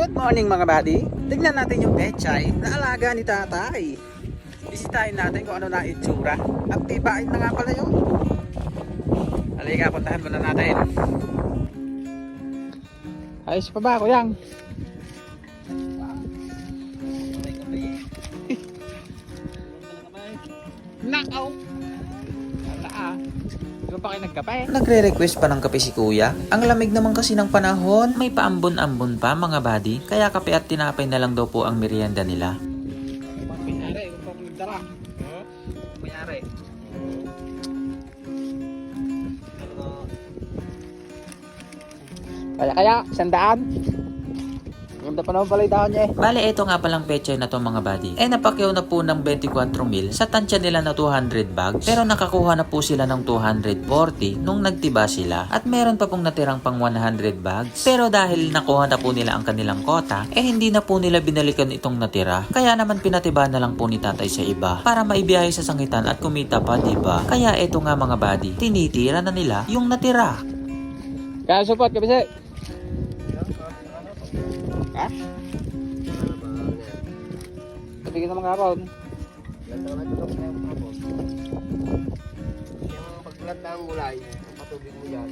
Good morning mga buddy. Tignan natin yung pechay na alaga ni tatay. Bisitahin natin kung ano na itsura. At tibain na nga pala yun. Halika, puntahan muna natin. Ayos pa ba kuyang? Nakaw! Wala Di ba pa kayo nagkape? Nagre-request pa ng kape si kuya. Ang lamig naman kasi ng panahon. May paambon-ambon pa mga buddy. Kaya kape at tinapay na lang daw po ang merienda nila. Mayari, kung pagdara. Mayari. Kaya, 100. Ganda pa naman pala yung dahon niya eh. Bale, ito nga palang pechay na to mga buddy. Napakyaw na po ng 24 mil sa tansya nila na 200 bags. Pero nakakuha na po sila ng 240 nung nagtiba sila. At meron pa pong natirang pang 100 bags. Pero dahil nakuha na po nila ang kanilang kota, hindi na po nila binalikan itong natira. Kaya naman pinatiba na lang po ni tatay sa iba para maibiyahe sa sangitan at kumita pa, diba? Kaya ito nga mga buddy, tinitira na nila yung natira. Kaya support, kabisi. Ha? Sabi kita mga kapon. Yung pagbulat ng gulay, ang patubig mo yan.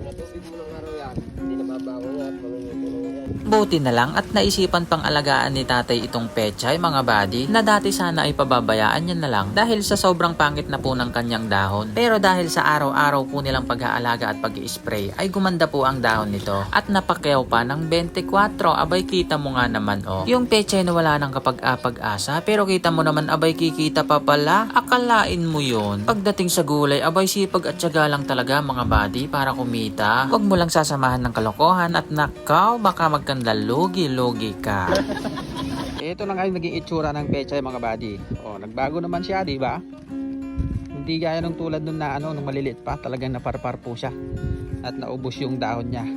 Patubig mo ng araw yan, hindi na mabaho yan, maluluto na yan. Buti na lang at naisipan pang alagaan ni tatay itong pechay mga buddy na dati sana ay pababayaan niya na lang dahil sa sobrang pangit na po ng kanyang dahon. Pero dahil sa araw-araw po nilang pag-aalaga at pag-i-spray ay gumanda po ang dahon nito at napakyaw pa ng 24. Abay kita mo nga naman yung pechay na wala nang kapag-apag-asa pero kita mo naman abay kikita pa pala. Akalain mo yun. Pagdating sa gulay abay sipag at tiyaga lang talaga mga buddy para kumita. Huwag mo lang sasamahan ng kalokohan at nakaw baka lugi-lugi ka. Ito na nga yung naging itsura ng pechay mga buddy. Nagbago naman siya, di ba? Hindi gaya nung tulad nung na nung maliliit pa, talagang naparpar po siya at naubos yung dahon niya.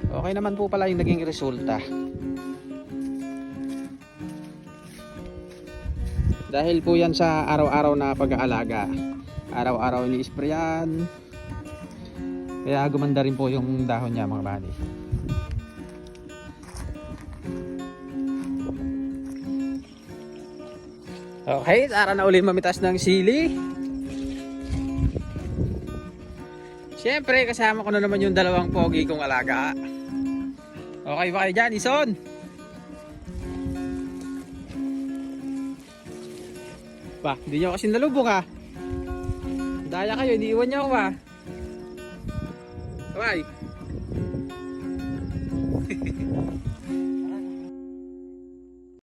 Okay naman po pala yung naging resulta. Dahil po yan sa araw-araw na pag-aalaga. Araw-araw ini-sprayan. Kaya gumanda rin po yung dahon niya mga buddy. Okay, tara na uli mamitas ng sili. Siyempre, kasama ko na naman yung dalawang pogi kong alaga. Okay ba kayo dyan, Ison? Ba, hindi nyo kasi nalubog ha. Daya kayo, iniiwan nyo ako ha. Bye.